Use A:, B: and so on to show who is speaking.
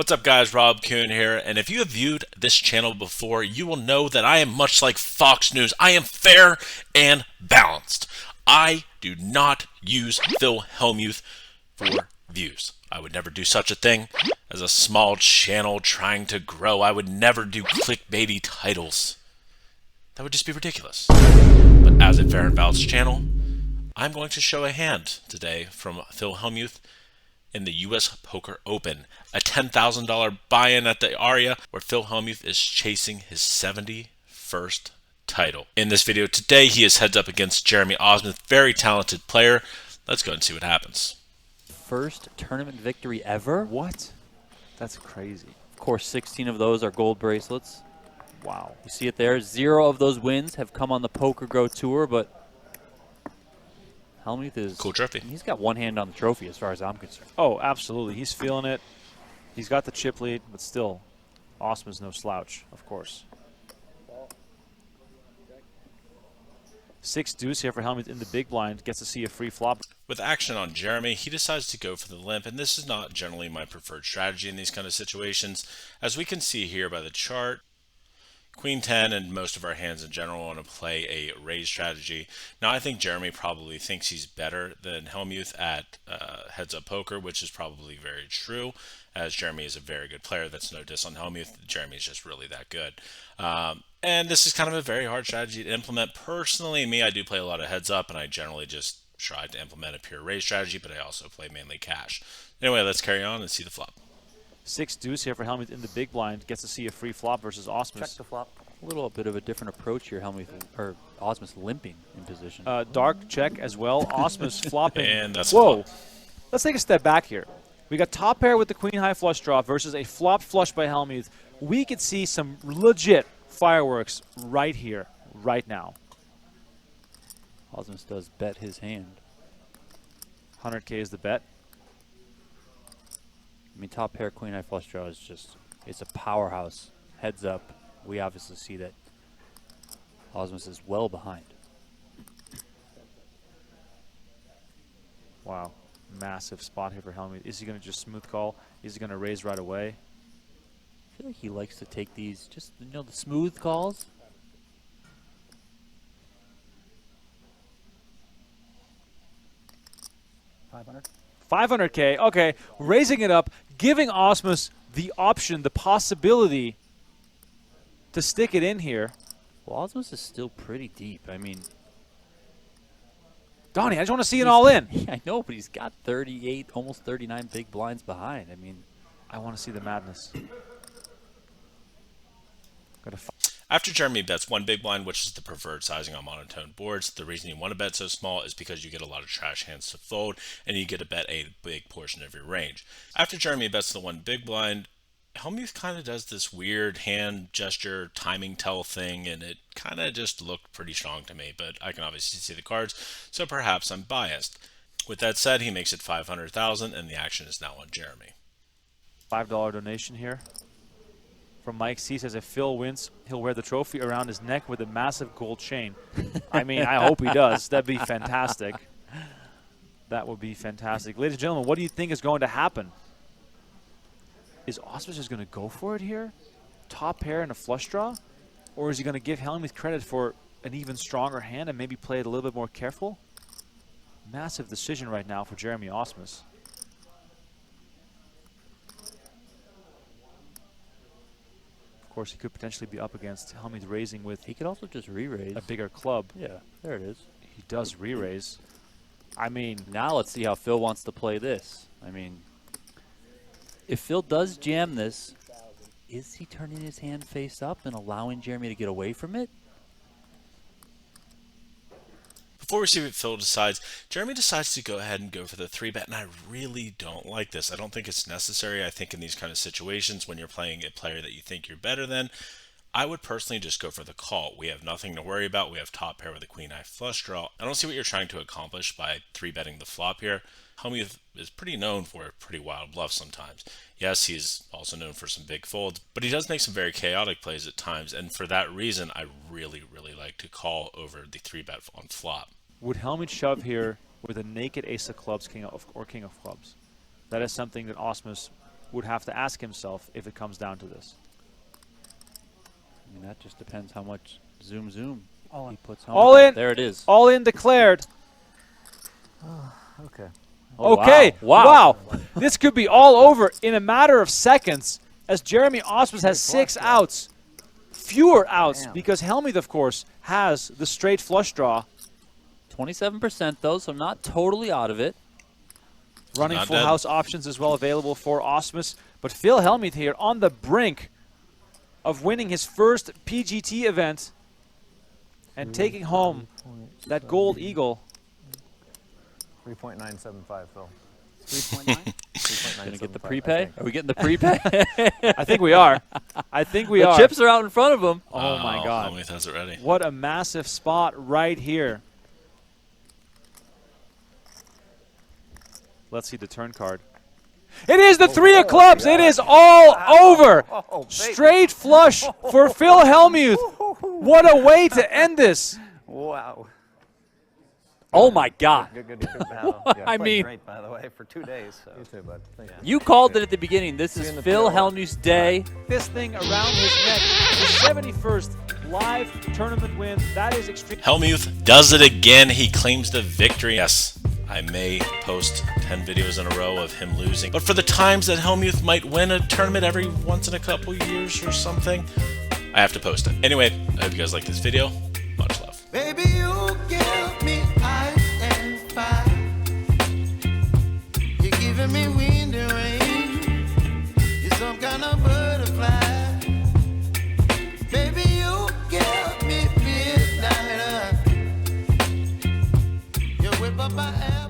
A: What's up guys, Rob Kuhn here, and if you have viewed this channel before, you will know that I am much like Fox News. I am fair and balanced. I do not use Phil Hellmuth for views. I would never do such a thing. As a small channel trying to grow, I would never do clickbaity titles. That would just be ridiculous. But as a fair and balanced channel, I'm going to show a hand today from Phil Hellmuth in the U.S. Poker Open, a $10,000 buy-in at the Aria where Phil Hellmuth is chasing his 71st title. In this video today, he is heads up against Jeremy Osmuth, very talented player. Let's go and see what happens.
B: First tournament victory ever?
C: What? That's crazy.
B: Of course, 16 of those are gold bracelets.
C: Wow.
B: You see it there. 0 of those wins have come on the Poker Grow Tour, but Hellmuth is...
A: Cool trophy.
B: He's got one hand on the trophy as far as I'm concerned.
C: Oh, absolutely. He's feeling it. He's got the chip lead, but still, Osman's no slouch, of course. 6 deuce here for Hellmuth in the big blind. Gets to see a free flop.
A: With action on Jeremy, he decides to go for the limp, and this is not generally my preferred strategy in these kind of situations. As we can see here by the chart, Queen 10 and most of our hands in general want to play a raise strategy. Now I think Jeremy probably thinks he's better than Hellmuth at heads up poker, which is probably very true, as Jeremy is a very good player. That's no diss on Hellmuth. Jeremy's just really that good. And this is kind of a very hard strategy to implement. Personally, me, I do play a lot of heads up, and I generally just try to implement a pure raise strategy, but I also play mainly cash. Anyway, let's carry on and see the flop.
C: 6 deuce here for Hellmuth in the big blind. Gets to see a free flop versus Osmus.
B: Check the flop. A little bit of a different approach here. Hellmuth, or Osmus limping in position.
C: Dark check as well. Osmus flopping.
A: And that's
C: whoa. Let's take a step back here. We got top pair with the queen high flush draw versus a flop flush by Hellmuth. We could see some legit fireworks right here, right now.
B: Osmus does bet his hand.
C: 100K is the bet.
B: I mean, top pair queen high flush draw is just, it's a powerhouse. Heads up. We obviously see that Osmus is well behind.
C: Wow. Massive spot here for Hellmuth. Is he going to just smooth call? Is he going to raise right away?
B: I feel like he likes to take these, just, you know, the smooth calls.
C: $500K. Okay, raising it up, giving Osmus the option, the possibility to stick it in here.
B: Well, Osmus is still pretty deep. I mean,
C: Donnie, I just want to see it all in.
B: Yeah, I know, but he's got 38, almost 39 big blinds behind. I mean,
C: I want to see the madness.
A: After Jeremy bets one big blind, which is the preferred sizing on monotone boards, the reason you want to bet so small is because you get a lot of trash hands to fold, and you get to bet a big portion of your range. After Jeremy bets the one big blind, Hellmuth kind of does this weird hand gesture timing tell thing, and it kind of just looked pretty strong to me, but I can obviously see the cards, so perhaps I'm biased. With that said, he makes it $500,000, and the action is now on Jeremy.
C: $5 donation here from Mike C. Says if Phil wins, he'll wear the trophy around his neck with a massive gold chain. I mean, I hope he does. That'd be fantastic. That would be fantastic. Ladies and gentlemen, what do you think is going to happen? Is Osmus just going to go for it here? Top pair and a flush draw? Or is he going to give Hellmuth credit for an even stronger hand and maybe play it a little bit more careful? Massive decision right now for Jeremy Osmus. Of course, he could potentially be up against Hellmuth raising with...
B: He could also just re-raise.
C: A bigger club.
B: Yeah, there it is.
C: He does re-raise. I mean...
B: Now let's see how Phil wants to play this. I mean, if Phil does jam this, is he turning his hand face up and allowing Jeremy to get away from it?
A: Before we see what Phil decides, Jeremy decides to go ahead and go for the 3-bet, and I really don't like this. I don't think it's necessary. I think in these kind of situations, when you're playing a player that you think you're better than, I would personally just go for the call. We have nothing to worry about. We have top pair with a queen high flush draw. I don't see what you're trying to accomplish by 3-betting the flop here. Hellmuth is pretty known for a pretty wild bluff sometimes. Yes, he's also known for some big folds, but he does make some very chaotic plays at times, and for that reason, I really like to call over the 3-bet on flop.
C: Would Hellmuth shove here with a naked ace of clubs, or king of clubs? That is something that Osmus would have to ask himself if it comes down to this.
B: I mean, that just depends how much zoom he puts home.
C: All in.
B: There it is.
C: All in declared.
D: Okay.
B: Oh,
C: Okay.
B: Wow.
C: This could be all over in a matter of seconds as Jeremy Ausmus has 6 outs. Fewer outs because Hellmuth, of course, has the straight flush draw.
B: 27% though, so not totally out of it.
C: Running
A: Not
C: full
A: dead.
C: house options as well available for Ausmus. But Phil Hellmuth here on the brink of winning his first PGT event and taking home that gold eagle.
D: 3.975, Phil.
B: 3.9. Gonna get the prepay?
D: I think.
B: Are we getting the prepay?
C: I think we are. I think we
B: the
C: are.
B: chips are out in front of him.
C: Oh, my God.
A: Hellmuth has it ready.
C: What a massive spot right here. Let's see the turn card. It is the 3 of clubs. It is all over.
D: Oh,
C: Straight flush for Phil Hellmuth. What a way to end this.
D: Wow.
B: Oh my God.
D: Good battle. Yeah,
B: I
D: played
B: mean,
D: great, by the way, for 2 days. So. You too, bud. Thank you.
B: you called it at the beginning. This is
D: in the
B: Phil
D: field.
B: Hellmuth's day.
C: This thing around his neck. The 71st live tournament win. That is extreme.
A: Hellmuth does it again. He claims the victory. Yes, I may post 10 videos in a row of him losing. But for the times that Hellmuth might win a tournament every once in a couple years or something, I have to post it. Anyway, I hope you guys like this video. Much love.
E: Baby, you give me ice and fire. You're giving me wind and rain. You're some kind of butterfly. Baby, you give me midnight. You whip up my ass.